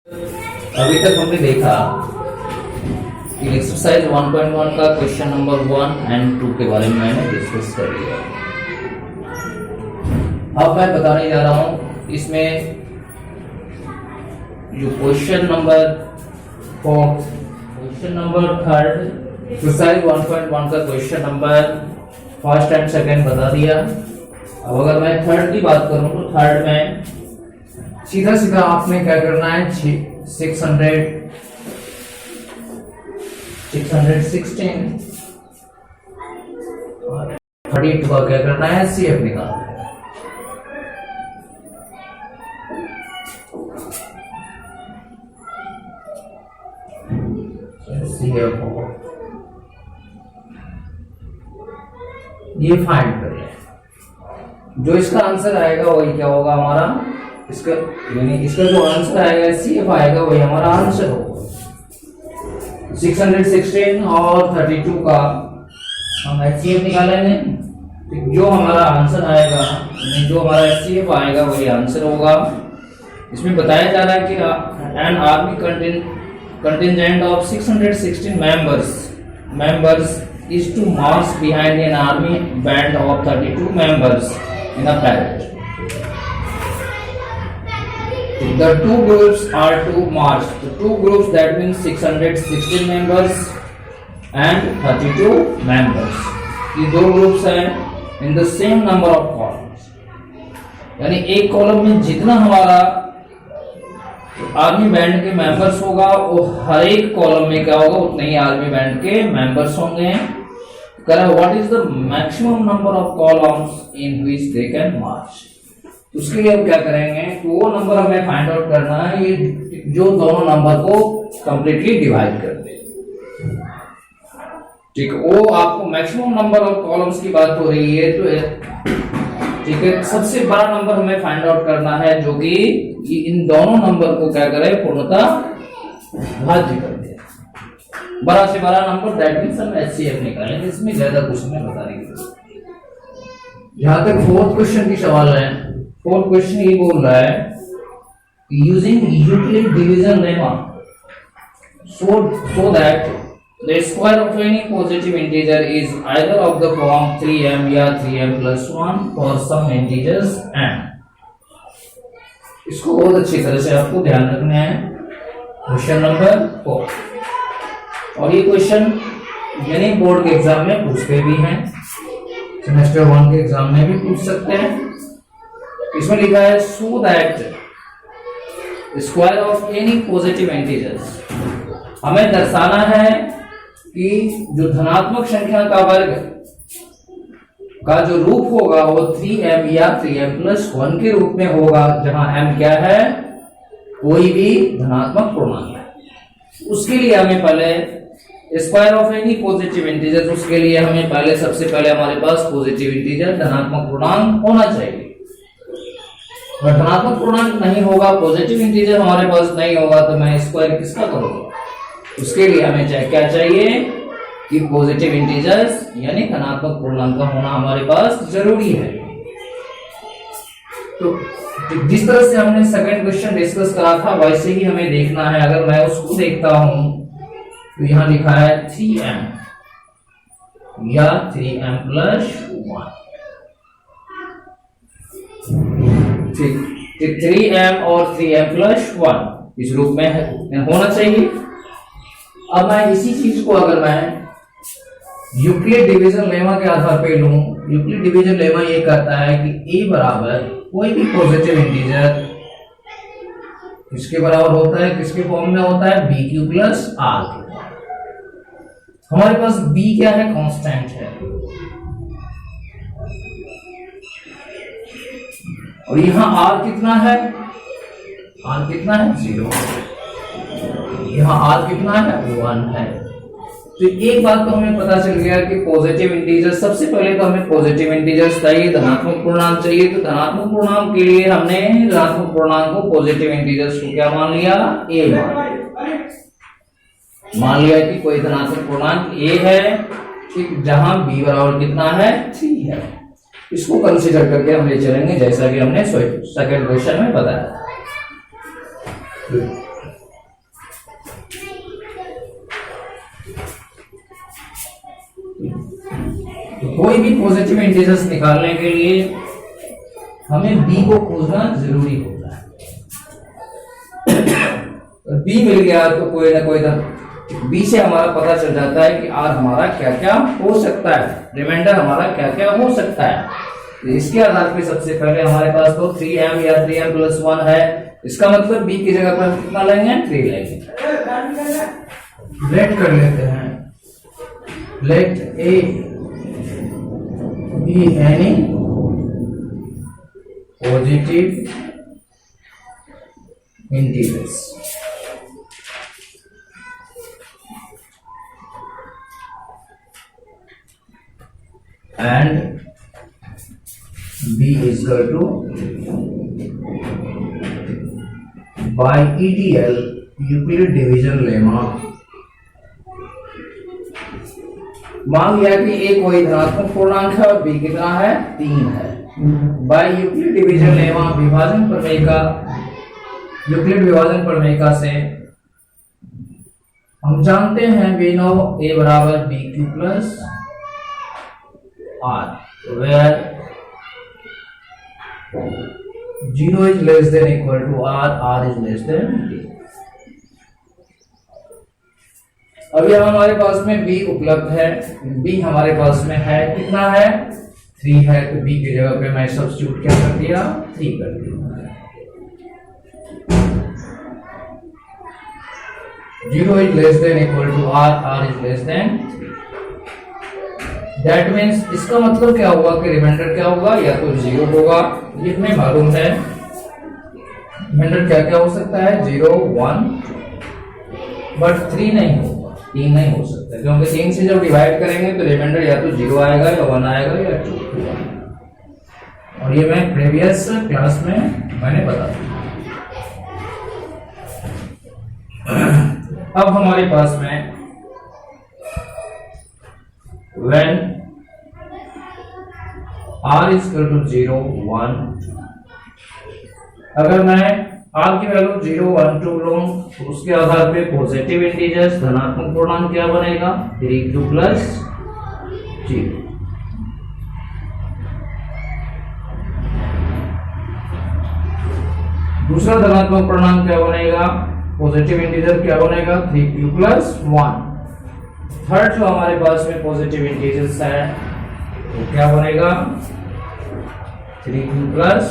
अभी तक हमने देखा कि एक्सरसाइज 1.1 का क्वेश्चन नंबर 1 एंड 2 के बारे में मैंने डिस्कस कर लिया। अब मैं बताने जा रहा हूं इसमें जो क्वेश्चन नंबर 3 एक्सरसाइज 1.1 का question number first and second बता दिया। अब अगर मैं थर्ड की बात करूं तो थर्ड में सीधा सीधा आपने क्या करना है 616 और 32 का क्या करना है CF निकालना है। CF होगा ये फाइंड कर ले। जो इसका आंसर आएगा वही क्या होगा हमारा, इसका यानी इसका जो आंसर आएगा CF आएगा वही हमारा आंसर होगा। 616 और 32 का हम HCF निकालेंगे। जो हमारा आंसर आएगा जो हमारा HCF आएगा वही आंसर होगा। इसमें बताया जा रहा है कि an army contingent of 616 members is to march behind an army band of 32 members in a parade. The two groups are to march. The two groups, that means 616 members and 32 members. ये दो groups हैं in the same number of columns. यानी एक column में जितना हमारा army band के members होगा वो हर एक कॉलम में क्या होगा उतने ही आर्मी बैंड के मेंबर्स होंगे। करें what is the maximum number of columns in which they can march. उसके लिए हम क्या करेंगे तो वो नंबर हमें फाइंड आउट करना है ये जो दोनों नंबर को कंप्लीटली डिवाइड कर दे। ठीक है, वो आपको मैक्सिमम नंबर ऑफ कॉलम्स की बात हो रही है तो ठीक है सबसे बड़ा नंबर हमें फाइंड आउट करना है जो कि इन दोनों नंबर को क्या करे पूर्णतः भाज्य कर दे। बड़ा से बड़ा नंबर दैट मींस हम HCF निकालेंगे। इसमें ज्यादा कुछ नहीं बताने की। जहां तक फोर्थ क्वेश्चन की सवाल है, फोर्थ क्वेश्चन ये बोल रहा है using Euclid division lemma so that the square of any positive integer is either of the form 3m या 3m plus 1 for some integers n। इसको बहुत अच्छी तरह से आपको ध्यान रखना है। क्वेश्चन नंबर 4 और ये क्वेश्चन यानी बोर्ड के एग्जाम में पूछते भी हैं, सेमेस्टर 1 के एग्जाम में भी पूछ सकते हैं। इसमें लिखा है so that square of any positive integers. हमें दर्शाना है कि जो धनात्मक संख्या का वर्ग का जो रूप होगा वो 3m या 3m plus 1 के रूप में होगा, जहां m क्या है कोई भी धनात्मक पूर्णांक है। उसके लिए हमें पहले square of any positive integer, उसके लिए हमें पहले सबसे पहले हमारे पास पॉजिटिव इंटीजर धनात्मक पूर्णांक होना चाहिए। अगर धनात्मक पूर्णांक नहीं होगा, पॉजिटिव इंटीजर हमारे पास नहीं होगा तो मैं स्क्वायर किसका करूंगा। उसके लिए हमें क्या चाहिए कि पॉजिटिव इंटीजर्स यानी धनात्मक पूर्णांक का होना हमारे पास जरूरी है। तो जिस तरह से हमने सेकंड क्वेश्चन डिस्कस करा था वैसे ही हमें देखना है। अगर मैं उसको देखता हूं तो यहां लिखा है 3m या 3m plus 1। ठीक 3m और 3m plus 1 इस रूप में होना चाहिए। अब मैं इसी चीज को अगर मैं यूक्लिड डिवीजन लेमा के आधार पे लूं, यूक्लिड डिवीजन लेमा ये कहता है कि a बराबर कोई भी पॉजिटिव इंटीजर किसके बराबर होता है, किसके फॉर्म में होता है bq plus r। हमारे पास b क्या है कांस्टेंट है और यहां r कितना है, r कितना है 0, यहाँ r कितना है 1 है। तो एक बात तो हमें पता चल गया कि पॉजिटिव इंटीजर, सबसे पहले तो हमें पॉजिटिव इंटीजर्स चाहिए, धनात्मक पूर्णांक चाहिए। तो धनात्मक पूर्णांक के लिए हमने धनात्मक पूर्णांक को पॉजिटिव इंटीजर्स को क्या मान लिया a मान लिया कि कोई धनात्मक पूर्णांक a है, ठीक, जहां b बराबर कितना है 3 है। इसको कंसीडर करके हम ले चलेंगे जैसा कि हमने सेकंड क्वेश्चन में बताया। तो कोई भी पॉजिटिव इंटीजर्स निकालने के लिए हमें बी को खोजना जरूरी होता है। बी मिल गया तो कोई ना कोई बी से हमारा पता चल जाता है कि आर हमारा क्या क्या हो सकता है, रिमाइंडर हमारा क्या क्या हो सकता है। तो इसके आधार पे सबसे पहले हमारे पास तो 3m या 3m+1 है, इसका मतलब बी की जगह पर हम कितना लेंगे, 3 लेंगे। लेट कर लेते हैं, let a b any positive integers and b is equal to by EDL Euclid division lemma. मान लिया कि a कोई धनात्मक पूर्णांक है और b कितना है, 3 है। बाय यूक्लिड डिवीजन लेमा, विभाजन प्रमेय का, यूक्लिड विभाजन प्रमेय का से हम जानते हैं we know a बराबर bq plus r, where 0 is less than equal to r, r is less than d। अब यह हमारे पास में b उपलब्ध है, b हमारे पास में है, कितना है, 3 है, तो b की जगह पे मैं सब्स्टिट्यूट क्या कर दिया, 3 कर दिया। 0 is less than equal to r, r is less than 3। That means इसका मतलब क्या होगा कि रिमाइंडर क्या होगा, या तो 0 होगा, ये हमें मालूम है। रिमाइंडर क्या क्या हो सकता है, 0, 1, बट 3 नहीं होगा, 3 नहीं हो सकता, क्योंकि 3 से जब डिवाइड करेंगे तो रिमाइंडर या तो 0 आएगा या 1 आएगा या 2 आएगा। और ये मैं प्रीवियस क्लास में मैंने बता दिया। अब हमारे पास में when r is equal to 0, 1, अगर मैं r की वैल्यू 0, 1, 2 लूं तो उसके आधार पे पॉजिटिव इंटीजर्स धनात्मक पूर्णांक क्या बनेगा, 3q प्लस 0। दूसरा धनात्मक पूर्णांक क्या बनेगा, पॉजिटिव इंटीजर क्या बनेगा, 3q प्लस 1। थर्ड जो हमारे पास में पॉजिटिव इंटीजर्स है वो क्या बनेगा, 3q प्लस।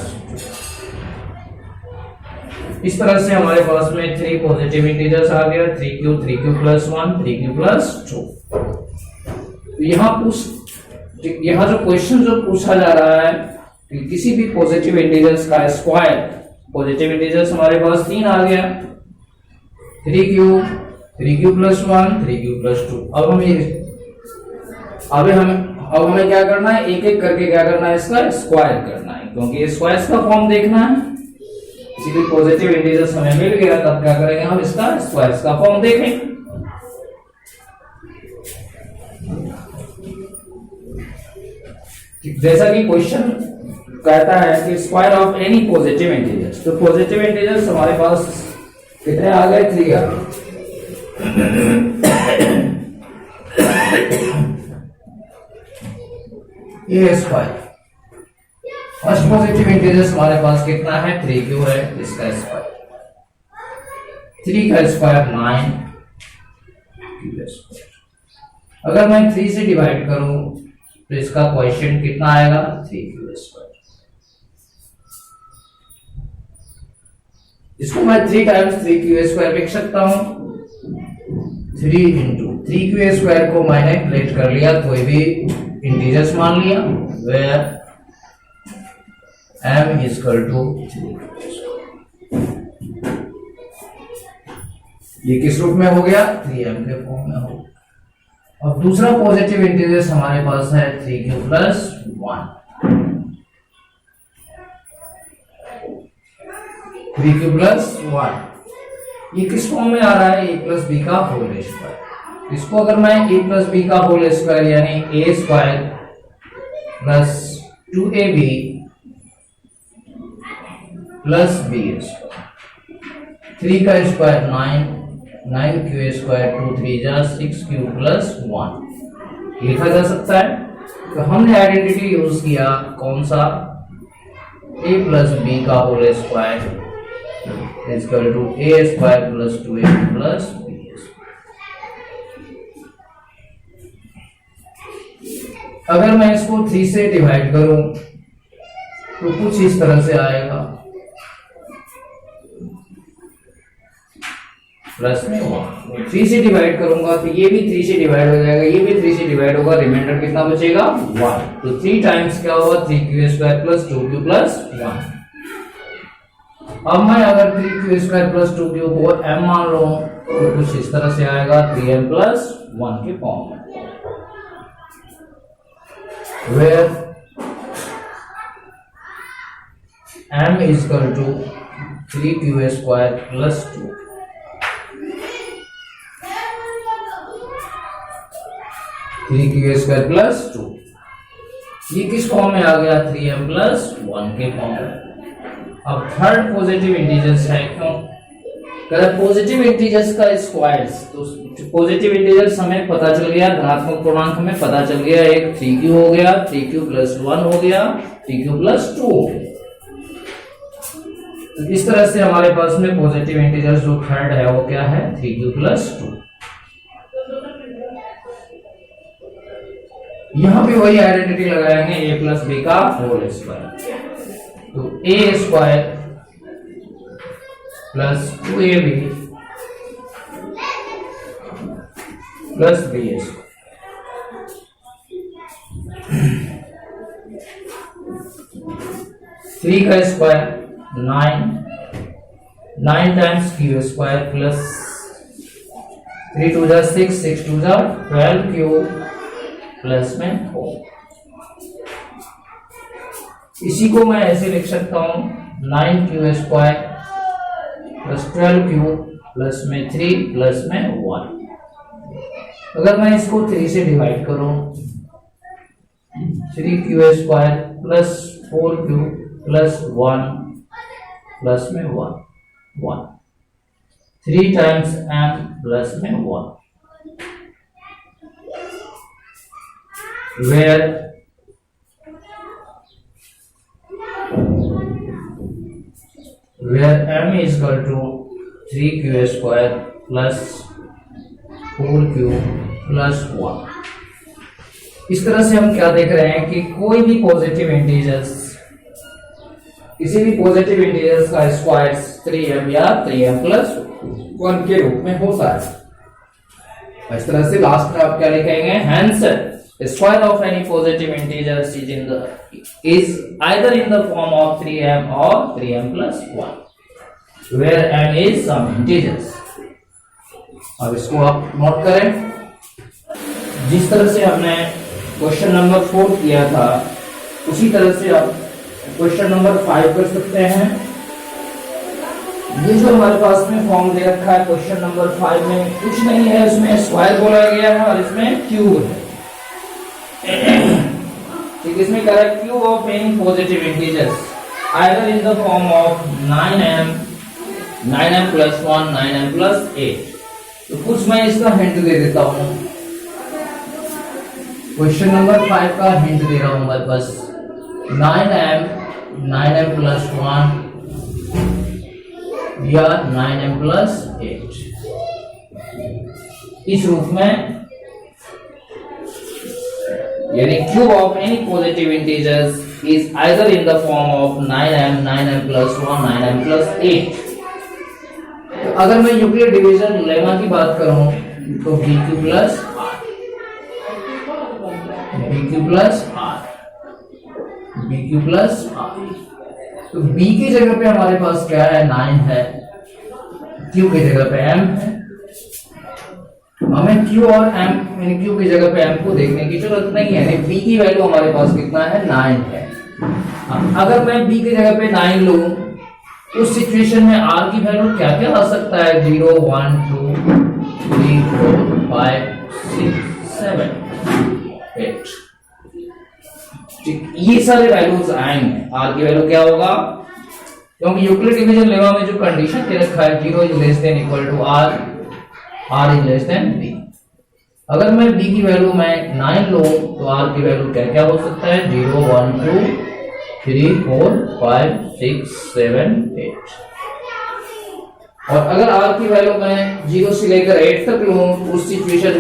इस तरह से हमारे पास में 3 पॉजिटिव इंटीजर्स आ गया, 3q, 3q plus 1, 3q plus 2। तो यहाँ जो क्वेश्चन जो पूछा जा रहा है कि किसी भी पॉजिटिव इंटीजर्स का स्क्वायर, पॉजिटिव इंटीजर्स हमारे पास 3 आ गया, 3q प्लस 1, 3q प्लस 2। अब हमें क्या करना है, एक एक करके क्या करना है, इसका स्क्वायर करना है, क्योंकि स्क्वायर्स का फॉर्म देखना है। किसी भी पॉजिटिव इंटीजर्स हमें मिल गया, तब क्या करेंगे, हम इसका स्क्वायर्स का फॉर्म देखेंगे। जैसा कि क्वेश्चन कहता है कि square of any positive integers, तो पॉजिटिव इंटीजर्स हमारे पास कितने आ गए, 3 आ गए। ये स्क्वायर, फर्स्ट पॉजिटिव इंटीजर्स हमारे पास कितना है, 3q है, इसका स्क्वायर 3 का स्क्वायर 9 q स्क्वायर। अगर मैं 3 से डिवाइड करूं तो इसका क्वेश्चन कितना आएगा, 3q स्क्वायर। इसको मैं 3 टाइम्स 3q स्क्वायर लिख सकता हूं। 3 इंटू 3q स्क्वायर को मैंने प्लेट कर लिया, कोई भी इंटीजर्स मान लिया, where m is equal to 3। ये किस रूप में हो गया, 3m के फॉर्म में हो। अब दूसरा पॉजिटिव इंटीजर्स हमारे पास है 3q प्लस 1। 3q प्लस 1 ये किस फॉर्म में आ रहा है, a प्लस बी का होल स्क्वायर। इसको अगर मैं a प्लस बी का होल स्क्वायर यानी a square plus 2ab plus b square, 3 का स्क्वायर 9, 9q स्क्वायर 2 3 जा 6q प्लस 1 लिखा जा सकता है। तो हमने आइडेंटिटी यूज किया कौन सा, a प्लस बी का whole square is equal to a square plus 2a plus b। अगर मैं इसको 3 से डिवाइड करूं तो कुछ इस तरह से आएगा, प्लस में 1। 3 से डिवाइड करूंगा तो ये भी 3 से डिवाइड हो जाएगा, ये भी 3 से डिवाइड होगा, रिमाइंडर कितना बचेगा 1। तो 3 टाइम्स क्या होगा 3q square plus 2q plus 1। अब मैं अगर 3q स्क्वायर प्लस 2q को m मान लो तो कुछ इस तरह से आएगा 3m प्लस 1 के फॉर्म में, where m is equal to 3q square plus 2। Square plus 2 ये किस फॉर्म में आ गया 3m प्लस 1 के फॉर्म में। अब थर्ड पॉजिटिव इंटीजर्स है, क्यों अगर पॉजिटिव इंटीजर्स का स्क्वायर्स, तो पॉजिटिव इंटीजर्स हमें पता चल गया, धनात्मक पूर्णांक हमें पता चल गया, एक 3q हो गया, 3q प्लस 1 हो गया, 3q प्लस 2 हो गया। तो इस तरह से हमारे पास में पॉजिटिव इंटीजर्स जो थर्ड है वो क्या है 3q प्लस 2। यहां भी वही आइडेंटिटी लगाएंगे a प्लस बी का होल स्क्वायर, तो a square plus 2ab plus b square. 3 का square 9 times q square plus 3 2 जा 6 6 2 जा 12q प्लस में 4। इसी को मैं ऐसे लिख सकता हूं 9q square plus 12q plus में 3 प्लस में 1। अगर मैं इसको 3 से डिवाइड करूं 3q square plus 4q plus 1 plus में 1 3 टाइम्स m प्लस में 1, where m is equal to 3q square plus 4q plus 1। इस तरह से हम क्या देख रहे हैं कि कोई भी पॉजिटिव इंटीजर्स, किसी भी पॉजिटिव इंटीजर्स का स्क्वायर 3m या 3m प्लस 1 के रूप में होता है। इस तरह से लास्ट में आप क्या लिखेंगे, hence square of any positive integers is either in the form of 3m or 3m plus 1, where m is some integers। अब इसको आप नोट करें, जिस तरह से हमने क्वेश्चन नंबर 4 किया था उसी तरह से आप क्वेश्चन नंबर 5 कर सकते हैं। ये जो हमारे पास में फॉर्म दे रखा है क्वेश्चन नंबर 5 में कुछ नहीं है, उसमें स्क्वायर बोला गया है और इसमें क्यूब है। ठीक, इसमें कह रहा है cube of any positive integers either in the form of 9m plus 1 9m plus 8। तो कुछ मैं इसका हिंट दे देता हूं, क्वेश्चन नंबर 5 का हिंट दे रहा हूं मैं बस। 9m प्लस 1 या 9m प्लस 8 इस रूप में, यानी cube of any positive integers is either in the form of 9m plus 1 9m plus 8। तो अगर मैं यूक्लिड डिवीजन लेमा की बात करूं तो bq plus r, bq plus r, bq plus r। तो b की जगह पे हमारे पास क्या है 9 है, q की जगह पे m है। हमें q और m यानी q की जगह पे m को देखने की जरूरत नहीं है, b की वैल्यू हमारे पास कितना है 9 है। अगर मैं b की जगह पे 9 लूं उस सिचुएशन में r की वैल्यू क्या क्या आ सकता है 0 1 2 3 4 5 6 7 8। ठीक, ये सारे वैल्यूज आएंगे, r की वैल्यू क्या होगा, क्योंकि यूक्लिड डिवीजन लेमा में जो कंडीशन दे रखा है 0 is less than equal to r, r is less than b। अगर मैं b की वैल्यू मैं 9 लूं तो r की वैल्यू क्या क्या हो सकता है? 0 1 2 3 4 5 6 7 8। और अगर r की वैल्यू मैं 0 से लेकर 8 तक लूं, उस सिचुएशन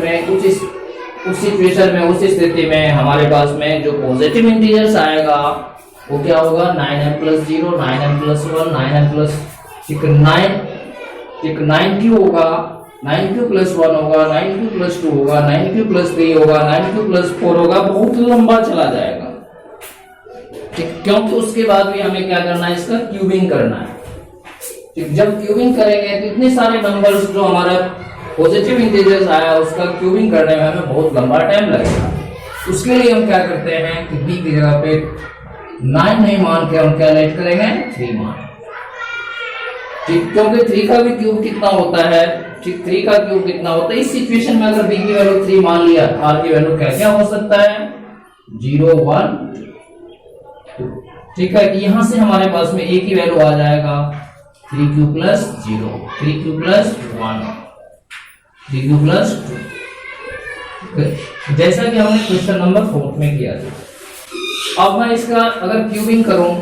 में उस स्थिति में हमारे पास में जो पॉजिटिव इंटीजर्स आएगा वो क्या होगा? 9m + 0 9m + 1 9m + 9q होगा, 9q + 1 होगा, 9q + 2 होगा, 9q + 3 होगा, 9q + 4 होगा। बहुत लंबा चला जाएगा, ठीक, क्योंकि उसके बाद भी हमें क्या करना है? इसका क्यूबिंग करना है। ठीक, जब क्यूबिंग करेंगे तो इतने सारे नंबर्स जो हमारा पॉजिटिव इंटीजर्स आया उसका क्यूबिंग करने में हमें बहुत लंबा टाइम लगेगा। उसके लिए हम क्या करते हैं कि b की जगह पे 9 नहीं मान के हम क्या लेट करेंगे? 3 मान। ठीक, क्योंकि 3 का भी क्यूब कितना होता है? ठीक, 3 का क्यूब कितना होता है? इस सिचुएशन में अगर b की वैल्यू 3 मान लिया, r की वैल्यू क्या क्या हो सकता है? 0 1 2। ठीक है, यहां से हमारे पास में a की वैल्यू आ जाएगा 3q + 0 3q + 1 3q + 2, जैसा कि हमने क्वेश्चन नंबर 4 में किया था। अब मैं इसका अगर क्यूबिंग करूं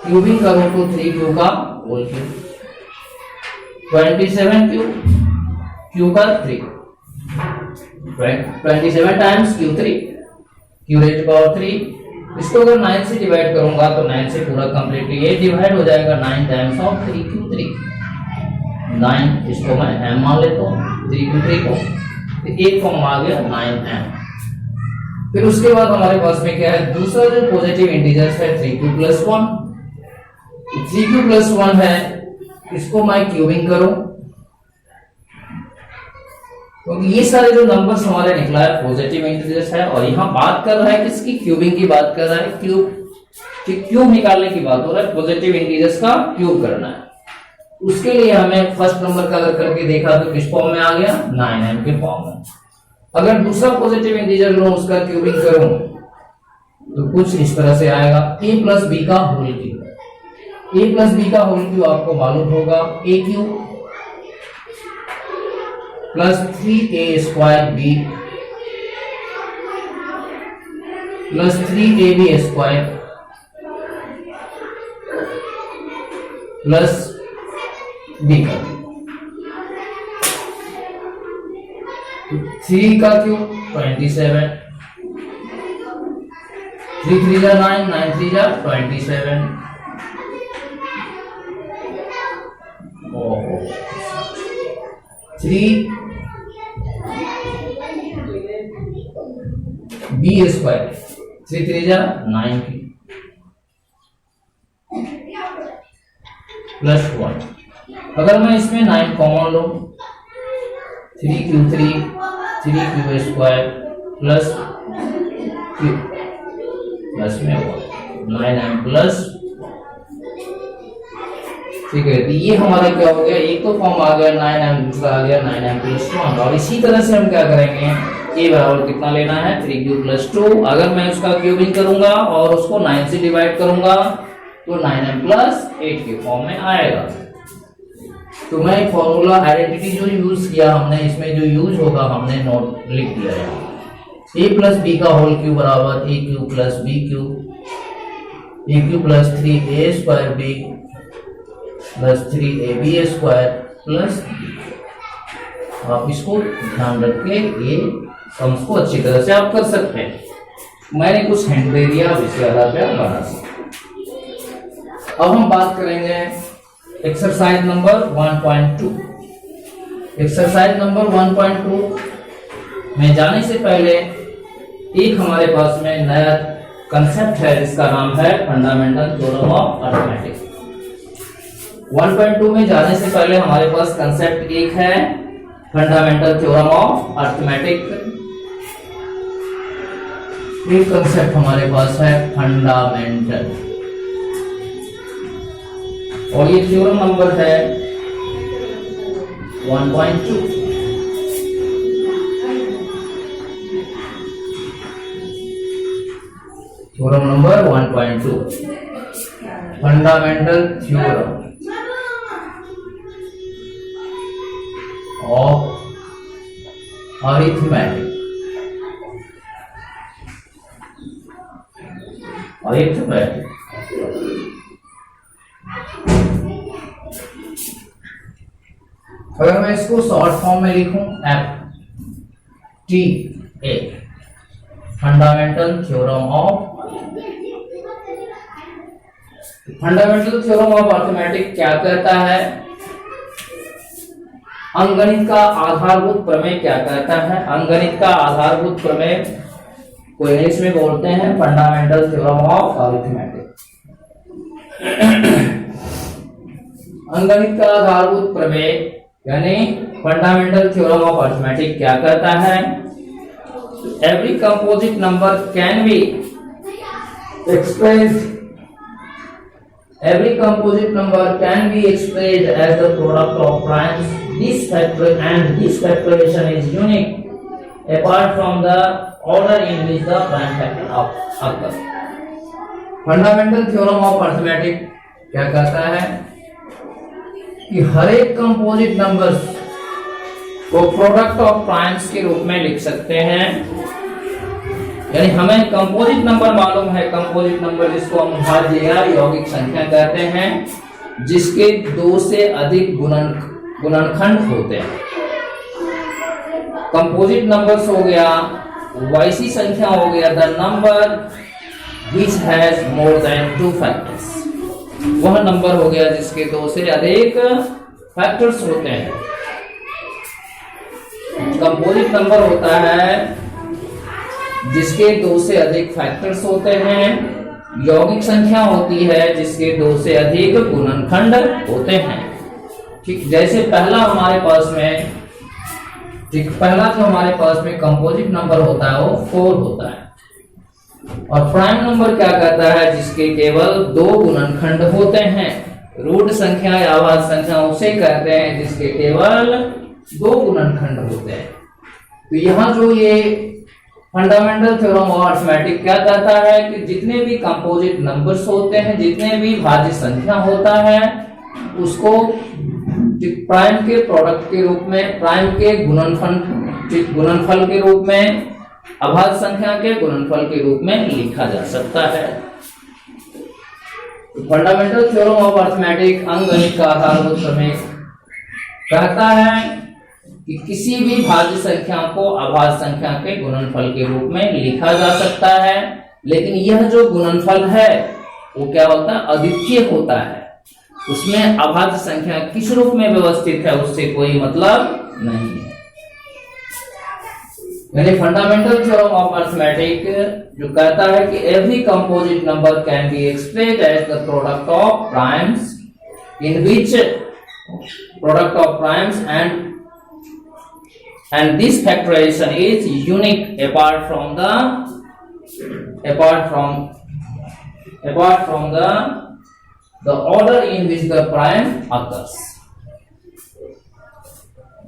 तो 3q का होल क्यूब, 27q q का 3, 27 टाइम्स q3 q⁻3। इसको अगर 9 से डिवाइड करूंगा तो 9 से पूरा कंप्लीटली ये डिवाइड हो जाएगा। 9 टाइम्स ऑफ 3q3 9, इसको मैं m मान लेता हूँ 3q3 को, तो एक फॉर्म आ गया 9m। फिर उसके बाद हमारे पास में क्या है? दूसरा जो पॉजिटिव इंटीजर्स है 3q + 1, 3q + 1 है, इसको मैं क्यूबिंग करूं, क्योंकि ये सारे जो नंबर्स हमारे निकला है पॉजिटिव इंटीजर्स है, और यहाँ बात कर रहा है किसकी? क्यूबिंग की बात कर रहा है, क्यूब निकालने की बात हो रहा है, पॉजिटिव इंटीजर्स का क्यूब करना है। उसके लिए हमें फर्स्ट नंबर का अगर करके देखा तो किस फॉर्म में आ गया? 9m के फॉर्म में। अगर दूसरा पॉजिटिव इंटीजर लूं, उसका क्यूबिंग करूं तो कुछ इस तरह से आएगा a + b का होल क्यूब। a + b का होल क्यूब आपको मालूम होगा aq + 3a² b + 3ab² plus b का 3 का क्यूब 27, 3 3 जा 9, 9 3 जा 27। ओहो 3 b² 3 3 जा 9 की प्लस 1। अगर मैं इसमें 9 कॉमन लूं 3q3 3q² plus q plus में 9m प्लस, ठीक है, तो ये हमारा क्या हो गया? एक तो फॉर्म आ गया 9m, दूसरा आ गया 9m + 1। और इसी तरह से हम क्या करेंगे? a बराबर कितना लेना है? 3q + 2। अगर मैं उसका क्यूबिंग करूंगा और उसको 9 से डिवाइड करूंगा तो 9m + 8 के फॉर्म में आएगा। तो मैं फॉर्मूला आइडेंटिटी जो यूज किया हमने, इसमें जो यूज होगा हमने नोट लिख दिया है। a + b का होल क्यूब बराबर aq + bq, aq + 3a² b + 3ab² plus, आप इसको ध्यान रख के ये सम्स को अच्छी तरह से आप कर सकते हैं। मैंने कुछ हिंट दे दिया, अब इसके आधार पे आप बना सकते। अब हम बात करेंगे एक्सरसाइज नंबर 1.2। एक्सरसाइज नंबर 1.2 में जाने से पहले एक हमारे पास में नया कंसेप्ट है जिसका नाम है फंडामेंटल थ्योरम ऑफ अरिथमेटिक। 1.2 में जाने से पहले हमारे पास कंसेप्ट एक है फंडामेंटल थ्योरम ऑफ अरिथमेटिक। एक कंसेप्ट हमारे पास है फंडामेंटल, और ये थ्योरम नंबर है 1.2। Theorem number 1.2 fundamental theorem of arithmetic, arithmetic. अगर मैं इसको शॉर्ट फॉर्म में लिखूं, FTA, fundamental theorem of arithmetic क्या कहता है? अंकगणित का आधारभूत प्रमेय क्या कहता है? अंकगणित का आधारभूत प्रमेय को इंग्लिश में बोलते हैं फंडामेंटल थ्योरम ऑफ अरिथमेटिक। अंकगणित का आधारभूत प्रमेय यानी फंडामेंटल थ्योरम ऑफ अरिथमेटिक क्या कहता है? Every composite number can B expressed every composite number can be expressed as the product of primes. This factorization is unique apart from the order in which the prime factor occurs. Fundamental theorem of arithmetic क्या कहता है कि हर एक composite numbers को product of primes के रूप में लिख सकते हैं। यानी हमें कंपोजिट नंबर मालूम है, कंपोजिट नंबर जिसको हम भाज्य या यौगिक संख्या कहते हैं, जिसके 2 से अधिक गुणनखंड होते हैं। कंपोजिट नंबर्स हो गया, वैसी संख्या हो गया the number which has more than 2 factors, वह नंबर हो गया जिसके 2 से अधिक फैक्टर्स होते हैं। कंपोजिट नंबर होता है जिसके 2 से अधिक फैक्टर्स होते हैं। यौगिक संख्या होती है जिसके 2 से अधिक गुणनखंड होते हैं। ठीक, जैसे पहला जो हमारे पास में कंपोजिट नंबर होता है वो 4 होता है। और प्राइम नंबर क्या कहता है? जिसके केवल 2 गुणनखंड होते हैं। रूट संख्या या आवाज संख्या उसे कहते हैं जिसके केवल 2 गुणनखंड होते हैं। तो यहाँ जो ये फंडामेंटल थ्योरम ऑफ अरिथमेटिक क्या कहता है कि जितने भी कंपोजिट नंबर्स होते हैं, जितने भी भाज्य संख्या होता है, उसको प्राइम के प्रोडक्ट के रूप में, प्राइम के गुणनफल के रूप में, अभाज्य संख्या के गुणनफल के रूप में लिखा जा सकता है। फंडामेंटल थ्योरम ऑफ अरिथमेटिक अंकगणित का आधारभूत प्रमेय कहता है कि किसी भी भाज्य संख्या को अभाज्य संख्या के गुणनफल के रूप में लिखा जा सकता है, लेकिन यह जो गुणनफल है वो क्या होता है? अद्वितीय होता है। उसमें अभाज्य संख्या किस रूप में व्यवस्थित है उससे कोई मतलब नहीं है। यानी फंडामेंटल थ्योरम ऑफ अरिथमेटिक जो कहता है कि every composite number can be expressed as the product of primes in which product of primes and this factorization is unique apart from the order in which the prime occurs.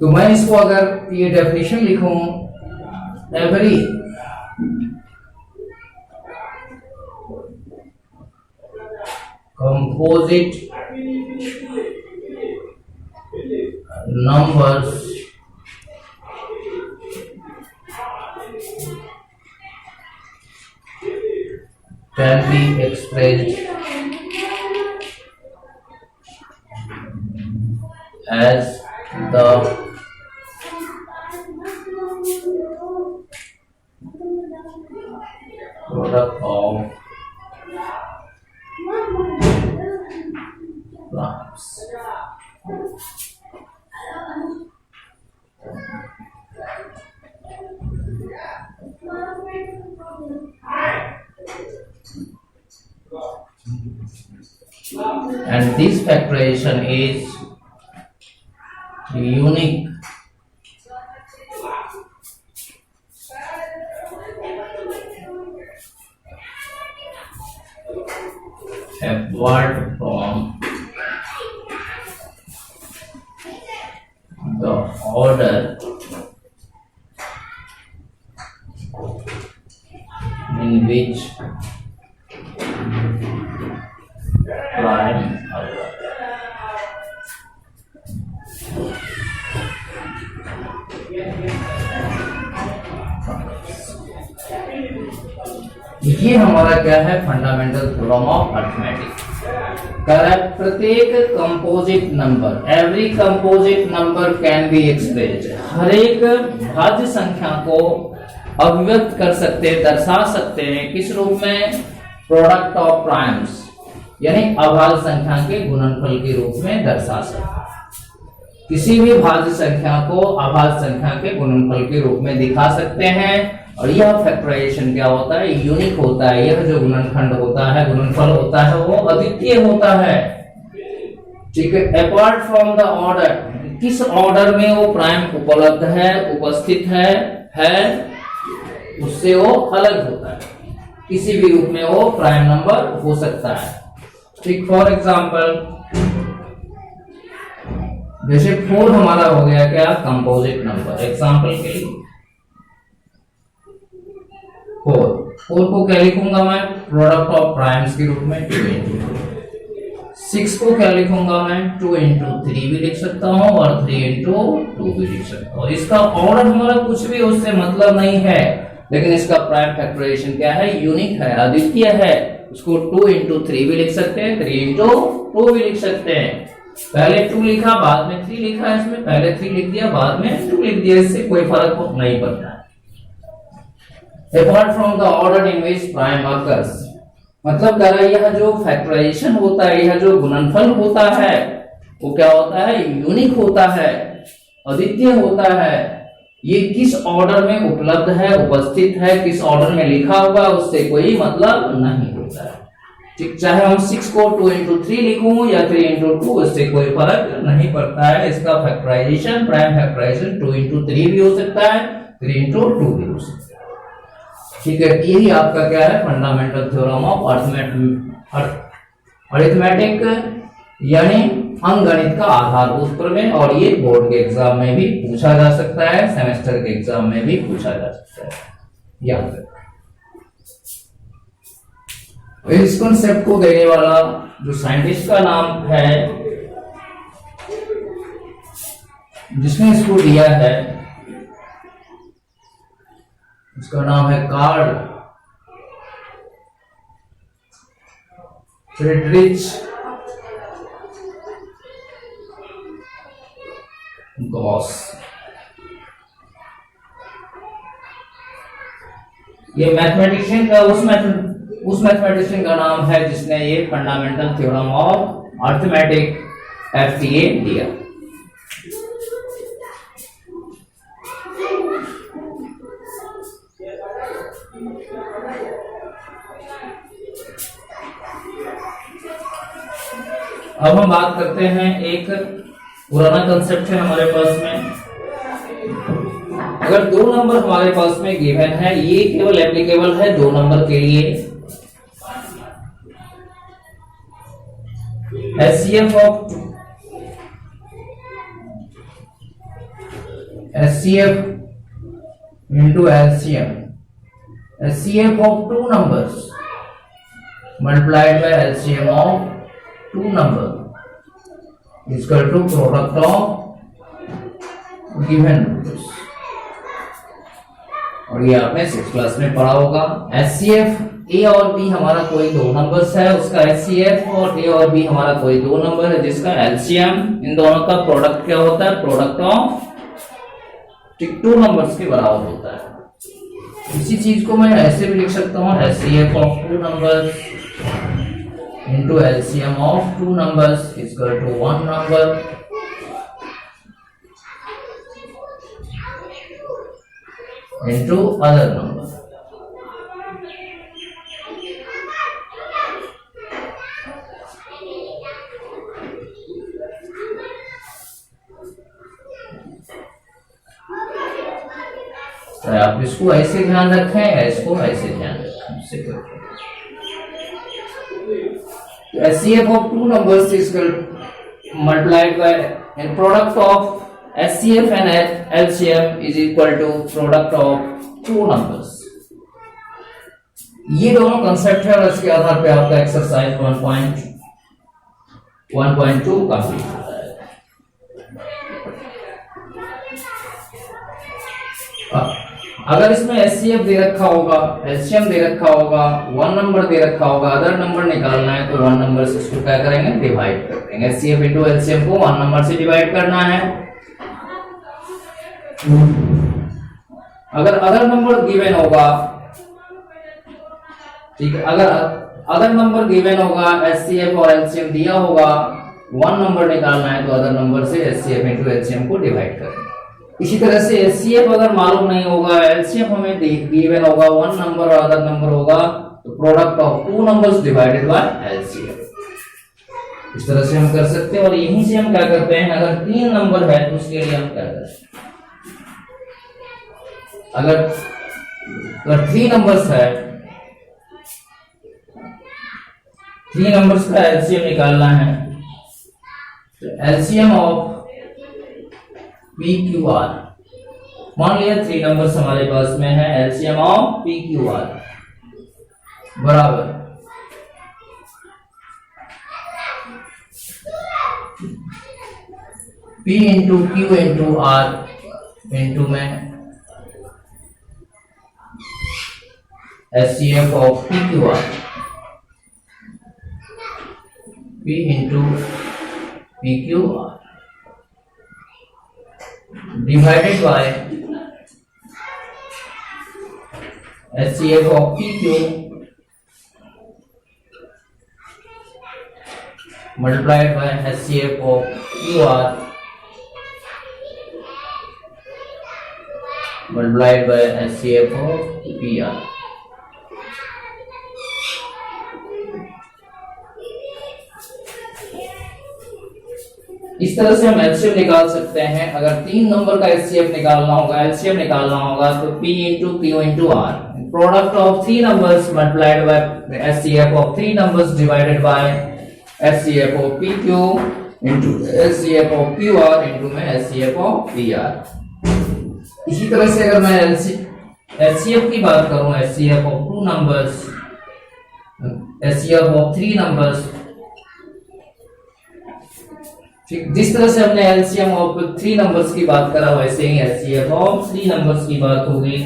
तो मैं इसको अगर ये definition लिखूं, every composite numbers can be expressed as the product of primes. And this factorization is unique apart from the order in which prime occurs. ये हमारा क्या है, फंडामेंटल थ्योरम ऑफ अरिथमेटिक। प्रत्येक composite number, every composite number can be expressed, हर एक भाज्य संख्या को अभिव्यक्त कर सकते हैं, दर्शा सकते हैं किस रूप में, प्रोडक्ट ऑफ प्राइम्स, यानी अभाज्य संख्या के गुणनफल के रूप में दर्शा सकते हैं। किसी भी भाज्य संख्या को अभाज्य संख्या के गुणनफल के रूप में दिखा सकते हैं। और यह फैक्टराइजेशन क्या होता है, यूनिक होता है। यह जो गुणनखंड होता है, गुणनफल होता है, वो अद्वितीय होता है। ठीक है, अपार्ट फ्रॉम द ऑर्डर, किस ऑर्डर में वो प्राइम उपलब्ध है, उपस्थित है उससे वो अलग होता है। किसी भी रूप में वो प्राइम नंबर हो सकता है। ठीक, फॉर एग्जाम्पल जैसे 4 हमारा हो गया क्या, कंपोजिट नंबर। एग्जाम्पल के लिए 4 को क्या लिखूंगा मैं, प्रोडक्ट ऑफ प्राइम्स के रूप में 2 into 2। 6 को क्या लिखूंगा मैं, 2 into 3 भी लिख सकता हूं और 3 into 2 भी लिख सकता हूं। इसका ऑर्डर हमारा कुछ भी उससे मतलब नहीं है, लेकिन इसका प्राइम फैक्टराइजेशन क्या है, यूनिक है, अद्वितीय है। उसको 2 into 3 भी लिख सकते हैं, 3 into 2 भी लिख सकते हैं। पहले 2 लिखा, बाद में 3 लिखा, इसमें पहले 3 लिख दिया, बाद में 2 लिख दिया, इससे कोई फर्क नहीं पड़ता। Apart from the order in which prime occurs, मतलब कह रहा है यह जो फैक्टराइजेशन होता है, यह जो गुणनफल होता है, वो क्या होता है, यूनिक होता है, अद्वितीय होता है। ये किस ऑर्डर में उपलब्ध है, उपस्थित है, किस ऑर्डर में लिखा हुआ, उससे कोई मतलब नहीं होता है। ठीक, चाहे हम 6 को 2 into 3 लिखूं या 3 into 2, उससे कोई फर्क नहीं पड़ता है। इसका फैक्टराइजेशन, प्राइम फैक्टराइजेशन 2 into 3 भी हो सकता है, 3 into 2 भी हो सकता है। ठीक है, यही आपका क्या है, फंडामेंटल थ्योरम ऑफ अरिथमेटिक, यानी अंकगणित का आधारभूत प्रमेय। और ये बोर्ड के एग्जाम में भी पूछा जा सकता है, सेमेस्टर के एग्जाम में भी पूछा जा सकता है, याद रखना। इस कॉन्सेप्ट को देने वाला जो साइंटिस्ट का नाम है, जिसने इसको दिया है, उसका नाम है कार्ल फ्रेडरिच गॉस। ये मैथमेटिशियन का उस मैथमेटिशियन का नाम है जिसने ये fundamental theorem of arithmetic FTA दिया। अब हम बात करते हैं, एक पुराना कंसेप्ट है हमारे पास में। अगर 2 नंबर हमारे पास में गिवन है, ये केवल एप्लीकेबल है 2 नंबर के लिए। HCF into LCM, HCF of 2 numbers multiplied by LCM of 2 number is equal to product of given numbers। और ये आपने 6th क्लास में पढ़ा होगा। HCF A और B हमारा कोई 2 नंबर्स है, उसका HCF और A और B हमारा कोई 2 नंबर है, जिसका LCM इन दोनों का प्रोडक्ट क्या होता है, प्रोडक्ट ऑफ 2 नंबर्स के बराबर होता है। इसी चीज को मैं ऐसे भी लिख सकता हूँ, HCF of 2 numbers into LCM of 2 numbers is equal to 1 number into other number। तो आप इसको ऐसे ध्यान रखें या इसको ऐसे ध्यान रखें। HCF of 2 numbers is multiplied by and product of HCF and LCM is equal to product of 2 numbers। ये दोनों कंसेप्ट है और इसके आधार पे आपका एक्सरसाइज 1.2 कंप्लीट होता है। अगर इसमें HCF दे रखा होगा, LCM दे रखा होगा, 1 नंबर दे रखा होगा, अदर नंबर निकालना है तो 1 नंबर से इसको क्या करेंगे, डिवाइड कर देंगे। HCF इंटू LCM को 1 नंबर से डिवाइड करना है। अगर अदर नंबर गिवन होगा, ठीक है, अगर अदर नंबर गिवन होगा, HCF और LCM दिया होगा, 1 नंबर निकालना है तो अदर नंबर से HCF इंटू LCM को डिवाइड करेंगे। इसी तरह से HCF अगर मालूम नहीं होगा, LCM हमें गिवन होगा, 1 नंबर और अदर नंबर होगा, तो product of 2 numbers divided by LCM। इस तरह से हम कर सकते हैं। और यहीं से हम क्या करते हैं, अगर 3 नंबर है तो उसके लिए हम क्या करते हैं, अगर 3 नंबर्स है, 3 नंबर्स का LCM निकालना है, तो LCM ऑफ PQR, मान लिया 3 नंबर्स हमारे पास में है, LCM ऑफ PQR बराबर P into Q into R into में HCF of PQR, P into PQR divided by HCF of PQ multiplied by HCF of QR multiplied by HCF of PR। इस तरह से हम LCM निकाल सकते हैं। अगर 3 नंबर का HCF निकालना होगा, LCM निकालना होगा, तो P into Q into R, product of 3 numbers multiplied by HCF of 3 numbers divided by HCF of PQ into HCF of QR into में HCF ऑफ PR। इसी तरह से अगर मैं HCF की बात करूं, HCF of 2 numbers, HCF of 3 numbers, जिस तरह से हमने LCM ऑफ 3 नंबर्स की बात करा, वैसे ही HCF ऑफ 3 नंबर्स की बात होगी।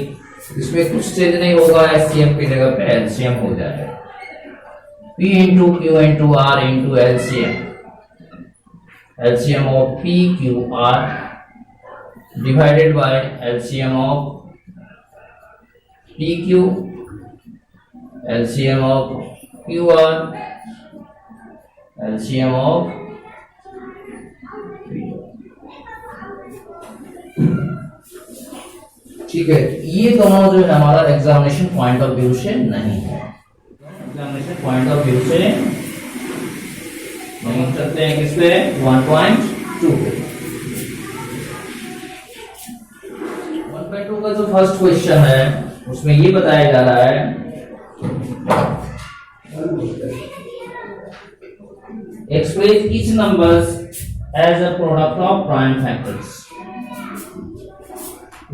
इसमें कुछ चेंज नहीं होगा, HCF की जगह पे LCM हो जाएगा। P into Q into R into LCM, LCM of PQR divided by LCM of PQ, LCM of QR, LCM of ठीक है। ये दोनों जो है हमारा एग्जामिनेशन पॉइंट ऑफ व्यू से नहीं है, एग्जामिनेशन पॉइंट ऑफ व्यू से हम करते हैं किस पे, 1.2 पे। 1.2 का जो फर्स्ट क्वेश्चन है उसमें ये बताया जा रहा है, express each numbers as a product of prime factors.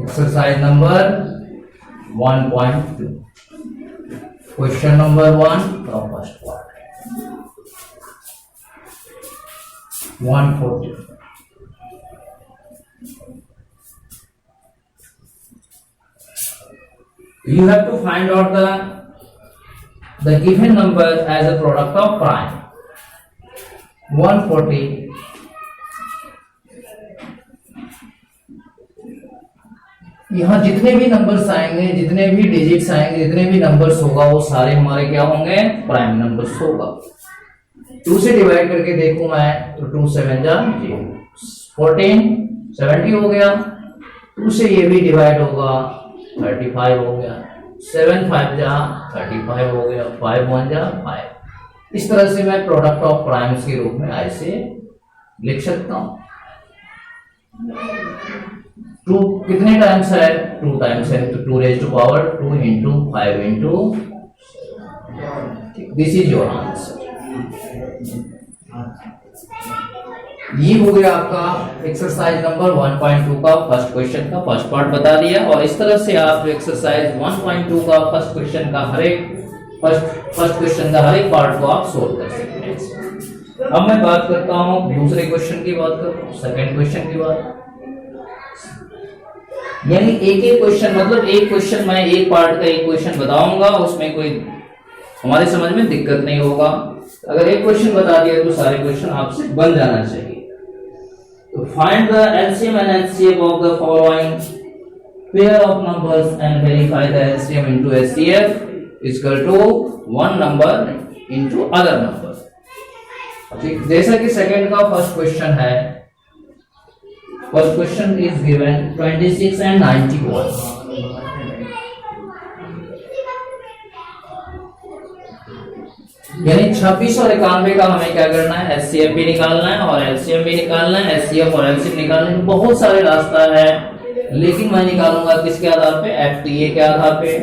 Exercise number 1.2, question number 1 का first part, 140। You have to find out the given number as a product of prime। 140 यहाँ जितने भी नंबर्स आएंगे, जितने भी डिजिट्स आएंगे, जितने भी नंबर्स होगा, वो सारे हमारे क्या होंगे, प्राइम नंबर्स होगा। 2 से डिवाइड करके देखूं मैं तो 2 7 जा 14, 70 हो गया। 2 से ये भी डिवाइड होगा, 35 हो गया। 7 5 जा 35 हो गया। 5 1 जा 5। इस तरह से मैं प्रोडक्ट ऑफ प्राइम्स के रूप में ऐसे लिख सकता हूं। 2 कितने टाइम्स है, 2 टाइम्स है, तो 2 raised to power 2 into 5 into, this is your answer. ये हो गया आपका एक्सरसाइज नंबर 1.2 का फर्स्ट क्वेश्चन का फर्स्ट पार्ट बता दिया। और इस तरह से आप एक्सरसाइज 1.2 का फर्स्ट क्वेश्चन का हर एक पार्ट को आप सोल्व कर सकते हैं। अब मैं बात करता हूं दूसरे क्वेश्चन की, बात करता हूं सेकंड क्वेश्चन की बात। यानी एक एक क्वेश्चन, मतलब एक क्वेश्चन मैं एक पार्ट का एक क्वेश्चन बताऊंगा, उसमें कोई हमारे समझ में दिक्कत नहीं होगा। अगर एक क्वेश्चन बता दिया तो सारे क्वेश्चन आपसे बन जाना चाहिए। तो find the LCM and HCF of the following pair of numbers and verify the LCM into HCF equal to one number into other number. ठीक, जैसा कि सेकंड का फर्स्ट क्वेश्चन है, first question is given 26 and 91। यानी 26 और 91 का हमें क्या करना है, एचसीएफ भी निकालना है और एलसीएम भी निकालना है। एचसीएफ और एलसीएम निकालने में बहुत सारे रास्ता है, लेकिन मैं निकालूंगा किसके आधार पे, एफटीए के आधार पे,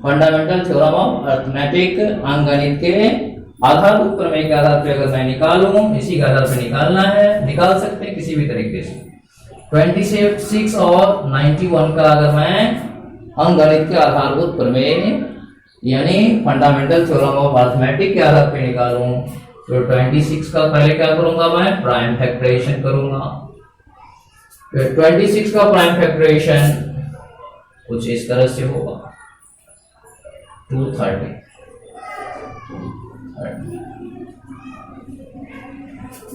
फंडामेंटल थ्योरम ऑफ अरिथमेटिक, अंकगणित के आधारभूत प्रमेय के आधार पे अगर मैं निकालूं, इसी के आधार पे निकालना है, निकाल सकते हैं किसी भी तरीके से। 26 और 91 का अगर मैं अंकगणित के आधारभूत प्रमेय यानी फंडामेंटल थ्योरम ऑफ अरिथमेटिक के आधार पे निकालूं, तो 26 का पहले क्या करूंगा, मैं प्राइम फैक्टराइजेशन करूंगा। 26 का प्राइम फैक्टराइजेशन कुछ इस तरह से होगा, 230।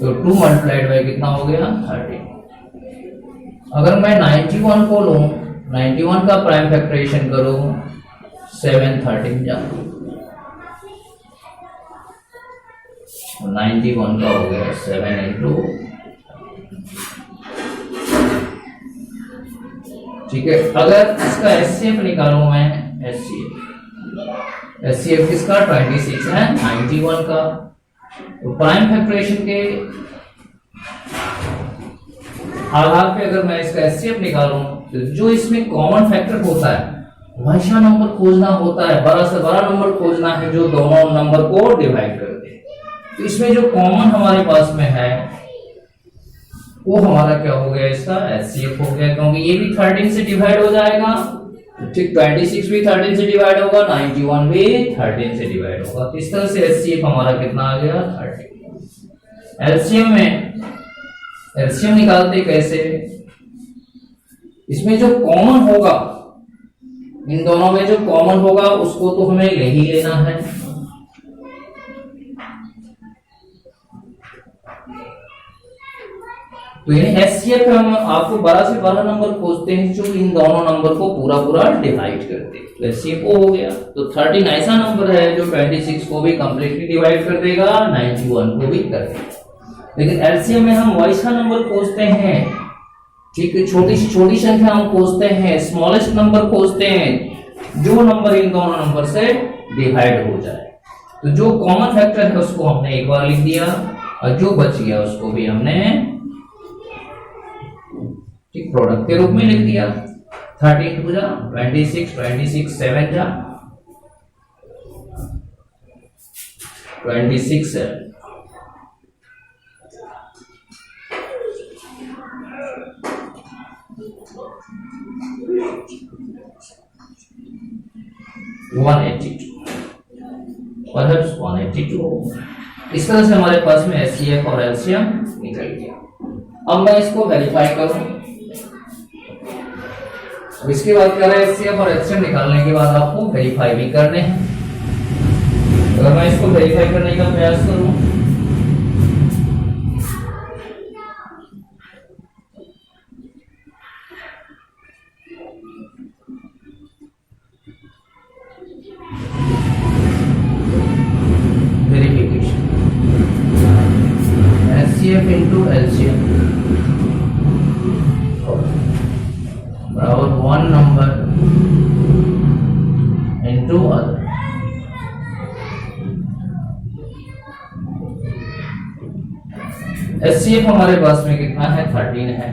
तो 2 मल्टीप्लाइड बाय कितना हो गया, 30। अगर मैं 91 को लूं, 91 का प्राइम फैक्टराइजेशन करूं, 713 जा 91 का हो गया 7 इंटू, ठीक है। अगर इसका एचसीएफ निकालूं मैं, एचसीएफ किसका, 26 है 91 का, तो प्राइम फैक्टराइजेशन के आधार पे अगर मैं इसका एचसीएफ निकालूं, तो जो इसमें कॉमन फैक्टर होता है वैसा नंबर खोजना होता है, बड़ा से बड़ा नंबर खोजना है जो दोनों नंबर को डिवाइड कर दे। तो इसमें जो कॉमन हमारे पास में है वो हमारा क्या हो गया, इसका एचसीएफ हो गया, क्योंकि ये भी 13 से डिवाइड हो जाएगा। ठीक, 26 भी 13 से डिवाइड होगा, 91 भी 13 से डिवाइड होगा। तो इस तरह से एचसीएफ हमारा कितना आ गया, 30। एलसीएम में, एलसीएम निकालते कैसे, इसमें जो कॉमन होगा, इन दोनों में जो कॉमन होगा उसको तो हमें ले ही लेना है। तो ये एचसीएफ हम आपको बड़ा से बड़ा नंबर खोजते हैं जो इन दोनों नंबर को पूरा पूरा डिवाइड करते हैं। तो एचसीएफ हो गया। तो 13 ऐसा नंबर है जो 26 को भी कंप्लीटली डिवाइड कर देगा, 91 को भी कर देगा। लेकिन एलसीएम में हम वैसा नंबर खोजते हैं, ठीक है, छोटी से छोटी संख्या हम खोजते हैं, स्मॉलेस्ट नंबर खोजते हैं जो नंबर इन दोनों नंबर से डिवाइड हो जाए। तो जो कॉमन फैक्टर है उसको हमने एक बार लिख दिया और जो बच गया उसको भी हमने ठीक प्रोडक्ट के रूप में लिख दिया। 13 2 जा 26, 26 7 जा 26 7। परहैप्स 182। इस तरह से हमारे पास में एचसीएफ और एलसीएम निकल गया। अब मैं इसको वेरीफाई करूं। इसके बाद क्या है, एचसीएफ और एचसीएम निकालने के बाद आपको वेरीफाई भी करने हैं। अगर मैं इसको वेरीफाई करने का प्रयास करूं, एचसीएफ इंटू एलसीएम बराबर one number into other. HCF हमारे पास में कितना है, 13 है।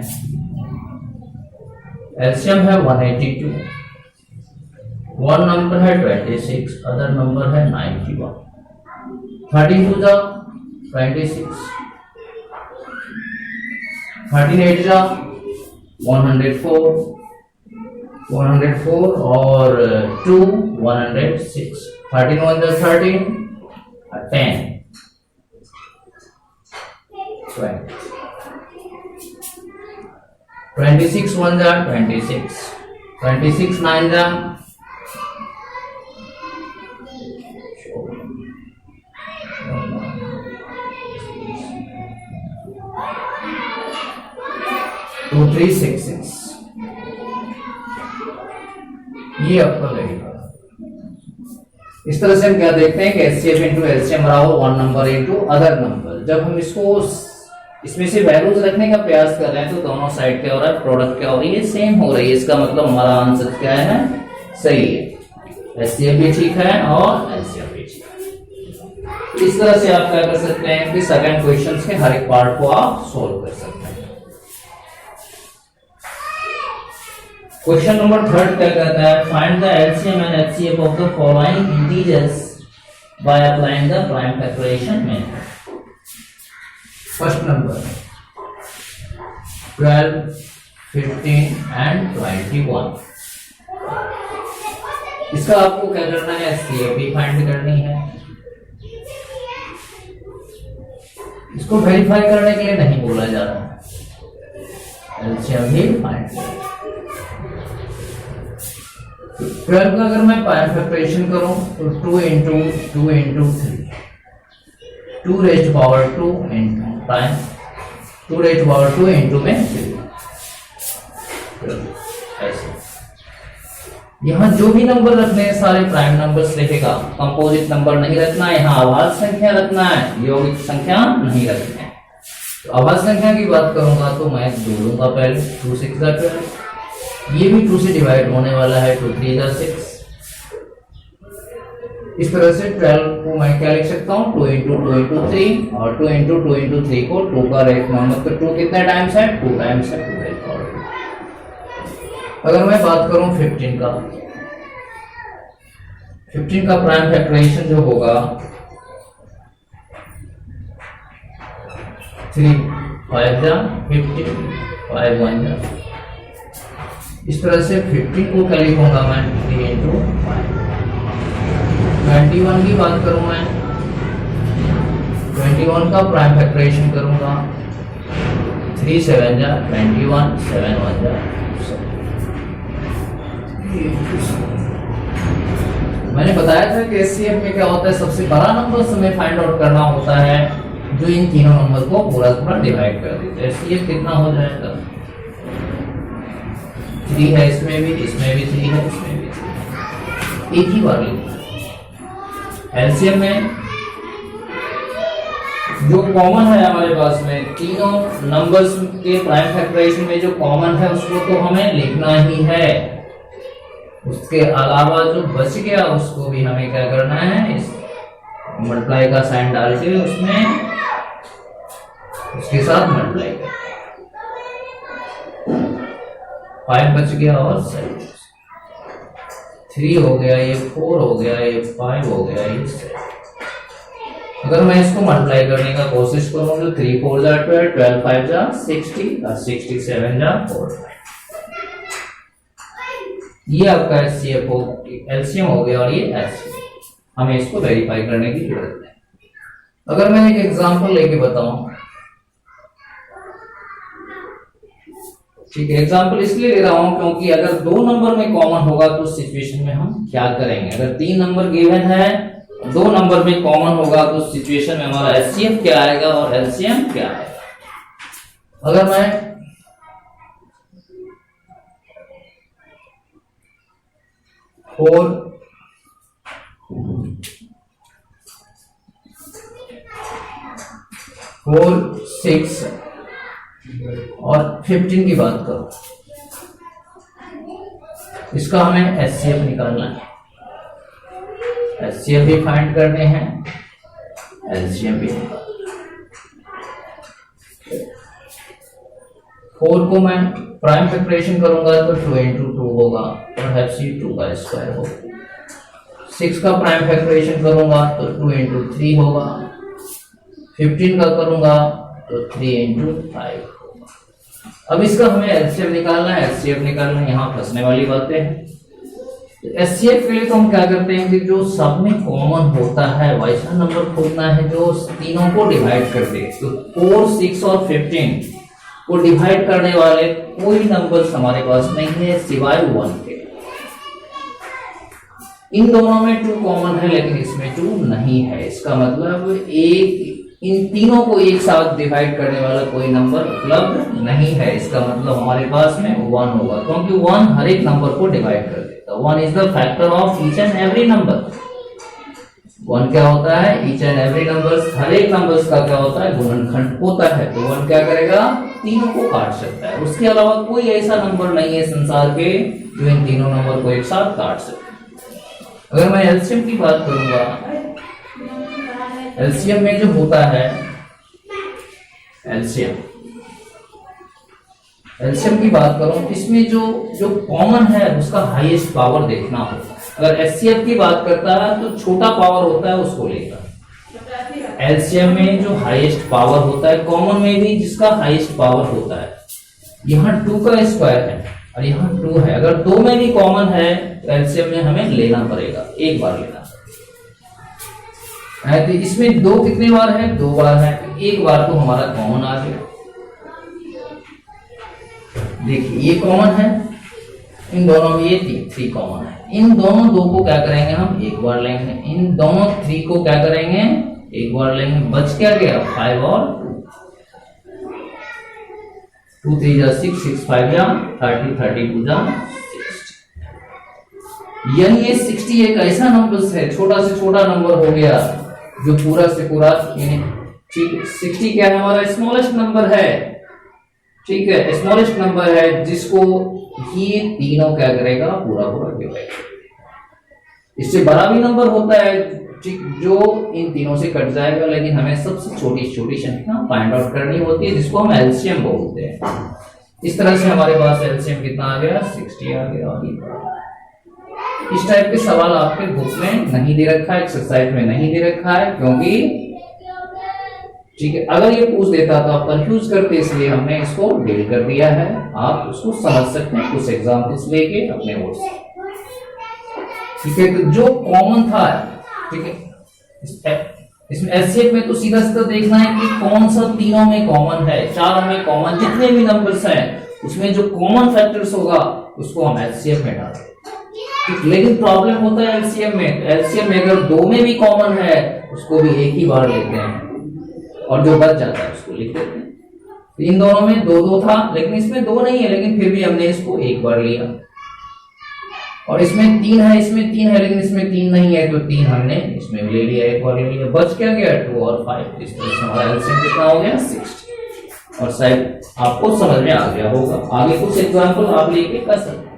एलसीएम है 182, वन नंबर है 26, अदर नंबर है 91। 13 2 जा 26, 13 8 जा 104, 104 और 2 106, 13 1 जा 13, 10 20, 26 1 जा 26, 26 9 जा 2 3 6 6। ये आपका लगेगा। इस तरह से हम क्या देखते हैं कि एचसीएफ इंटू एलसीएम बराबर one number into other number. जब हम इसको इसमें से वैल्यूज रखने का प्रयास कर रहे हैं तो दोनों साइड क्या हो रहा है, प्रोडक्ट क्या हो रही है, सेम हो रही है। इसका मतलब हमारा आंसर क्या है, सही है। एचसीएफ भी ठीक है और एलसीएम भी ठीक है। इस तरह से आप क्या कर सकते हैं कि सेकंड क्वेश्चन के हर एक पार्ट को आप सोल्व कर सकते हैं। क्वेश्चन नंबर थर्ड क्या कहता है, find the LCM and HCF of the following integers by applying the prime factorization method. First number 12 15 and 21। इसका आपको क्या करना है, एचसीएफ भी फाइंड करनी है। इसको वेरीफाई करने के लिए नहीं बोला जा रहा, एलसीएम भी फाइंड करना। 12 का अगर मैं प्राइम फैक्टराइजेशन करूं तो 2 into 2 into 3, 2 raised power 2 into prime 2 raised power 2 into में 3। ऐसे यहाँ जो भी नंबर रखने हैं सारे प्राइम नंबर्स लिखेगा, कंपोजिट नंबर नहीं रखना है, यहाँ आभाज्य संख्या रखना है, यौगिक संख्या नहीं रखना है। तो आभाज्य संख्या की बात करूंगा तो मैं 2 लूंगा पहले, 2 6 12, ये भी 2 से डिवाइड होने वाला है, 2 3 6। इस तरह से 12 को मैं क्या लिख सकता हूँ, 2 इंटू 2 इंटू 3, और 2 इंटू 2 इंटू 3 को 2 का रेट मतलब तो 2 कितने टाइम्स है, 2 टाइम्स है, 2 रेट पावर 2। अगर मैं बात करूं 15 का, 15 का प्राइम फैक्टराइजेशन जो होगा 3 5 जा 15 5 1 जा। इस तरह से 15 को क्या लिखूंगा मैं, 3 इंटू 5। 21 की बात करूं मैं, 21 का प्राइम फैक्टराइजेशन करूंगा, 3 7 जा 21 7 1 जा। मैंने बताया था कि एचसीएफ में क्या होता है, सबसे बड़ा नंबर हमें फाइंड आउट करना होता है जो इन तीनों नंबर को पूरा पूरा डिवाइड कर देते हैं। एचसीएफ कितना हो जाएगा, 3 है इसमें भी 3 है, इसमें भी 3, एक ही बार लिखना है। एलसीएम में जो कॉमन है हमारे पास में, तीनों नंबर्स के प्राइम फैक्टराइजेशन में जो कॉमन है उसको तो हमें लिखना ही है। उसके अलावा जो बच गया उसको भी हमें क्या करना है, इस मल्टीप्लाई का साइन डाल के उसमें उसके साथ मल्टीप्लाई कर। 5 बच गया और 7, 3 हो गया, ये 4 हो गया, ये 5 हो गया, ये 7। अगर मैं इसको मल्टीप्लाई करने का कोशिश करूं तो 3 4 जा 12, 12 5 जा 60 और 67 जा 4। ये आपका एचसीएफ हो, एलसीएम हो गया और ये एचसीएफ। हमें इसको वेरीफाई करने की जरूरत है। अगर मैं एक एग्जांपल लेके बताऊं, ठीक है, एग्जांपल इसलिए ले रहा हूं क्योंकि अगर 2 नंबर में कॉमन होगा तो उस सिचुएशन में हम क्या करेंगे। अगर 3 नंबर गिवन है, 2 नंबर में कॉमन होगा तो उस सिचुएशन में हमारा एचसीएफ क्या आएगा और एलसीएम क्या आएगा। अगर मैं 4 6 और 15 की बात करो, इसका हमें एचसीएफ निकालना है। एचसीएफ भी फाइंड करने हैं, एलसीएम भी। 4 को मैं प्राइम फैक्टराइजेशन करूंगा तो 2 इंटू 2 होगा और एचसीएफ 2 का स्क्वायर होगा। 6 का प्राइम फैक्टराइजेशन करूंगा तो 2 इंटू 3 होगा। 15 का करूंगा तो 3 इंटू 5 होगा। अब इसका हमें एचसीएफ निकालना है, एचसीएफ निकालना है, यहाँ फंसने वाली बातें हैं। एचसीएफ के लिए तो हम क्या करते हैं कि जो सब में कॉमन होता है वैसा नंबर खोजना है जो तीनों को डिवाइड कर दे। तो 4 6 और 15 को डिवाइड करने वाले कोई नंबर्स हमारे पास नहीं है सिवाय 1 के। इन दोनों में 2 कॉमन है लेकिन इसमें 2 नहीं है। इसका मतलब इन तीनों को एक साथ डिवाइड करने वाला कोई नंबर उपलब्ध नहीं है। इसका मतलब हमारे पास में 1 होगा, क्योंकि 1 हर एक नंबर को डिवाइड कर देता है। 1 is the factor of each and every number. 1 क्या होता है? ईच एंड एवरी नंबर्स, हर एक नंबर्स का क्या होता है? गुणनखंड होता है। तो 1 क्या करेगा? तीनों को काट सकता है। उसके अलावा कोई ऐसा नंबर नहीं है संसार के जो इन तीनों नंबर को एक साथ काट सकता है। अगर मैं एलसीएम की बात करूंगा, एलसीएम में जो होता है, एलसीएम की बात करूं, इसमें जो कॉमन है उसका हाईएस्ट पावर देखना होगा। अगर एचसीएफ की बात करता है तो छोटा पावर होता है उसको लेगा। एलसीएम में जो हाईएस्ट पावर होता है, कॉमन में भी जिसका हाईएस्ट पावर होता है, यहाँ 2 का स्क्वायर है और यहाँ 2 है। अगर 2 में भी कॉमन है तो एलसीएम में हमें लेना पड़ेगा, एक बार लेना पड़ेगा। तो इसमें 2 कितने बार है? 2 बार है। एक बार तो हमारा कॉमन आ गया। देखिए ये कॉमन है, इन दोनों में ये 3 कॉमन है। इन दोनों 2 को क्या करेंगे? हम एक बार लेंगे। इन दोनों 3 को क्या करेंगे? एक बार लेंगे। बच क्या गया? 5 और 2 3 जा 6 6 5 जा 30 32 जा 60। यानी ये 60 एक ऐसा नंबर है, छोटा से छोटा नंबर हो गया जो पूरा से पूरा, ठीक 60 क्या है? हमारा स्मॉलेस्ट नंबर है, ठीक है, स्मॉलेस्ट नंबर है जिसको ये तीनों क्या करेगा? पूरा पूरा डिवाइड। इससे बड़ा भी नंबर होता है, ठीक, जो इन तीनों से कट जाएगा, लेकिन हमें सबसे छोटी संख्या फाइंड आउट करनी होती है जिसको हम एलसीएम बोलते हैं। इस तरह से हमारे पास एलसीएम कितना आ गया? 60 आ गया। और इस टाइप के सवाल आपके बुक में नहीं दे रखा है, एक्सरसाइज में नहीं दे रखा है, क्योंकि ठीक है, अगर ये पूछ देता तो आप कंफ्यूज करते, इसलिए हमने इसको डील कर दिया है। आप उसको समझ सकते हैं कुछ एग्जाम्पल्स लेके अपने ओर से, ठीक है। तो जो कॉमन था, ठीक है, इसमें एचसीएफ में तो सीधा सीधा देखना है कि कौन सा तीनों में कॉमन है, चारों में कॉमन, जितने भी नंबर्स हैं उसमें जो कॉमन फैक्टर्स होगा उसको हम एचसीएफ में डालें। लेकिन प्रॉब्लम होता है एलसीएम में अगर 2 में भी कॉमन है उसको भी एक ही बार लेते हैं और जो बच जाता है उसको लिख देते हैं। तो इन दोनों में 2 था, लेकिन इसमें 2 नहीं है, लेकिन फिर भी हमने इसको एक बार लिया। और इसमें 3 है, इसमें 3 है, लेकिन इसमें 3 नहीं है, तो 3 हमने इसमें ले लिया, एक बार ले लिया। बच क्या गया? 2 और 5। इस तरह से हमारा एलसीएम कितना हो गया? 60। और शायद आपको समझ में आ गया होगा। आगे कुछ एग्जाम्पल आप लेके कर सकते हैं।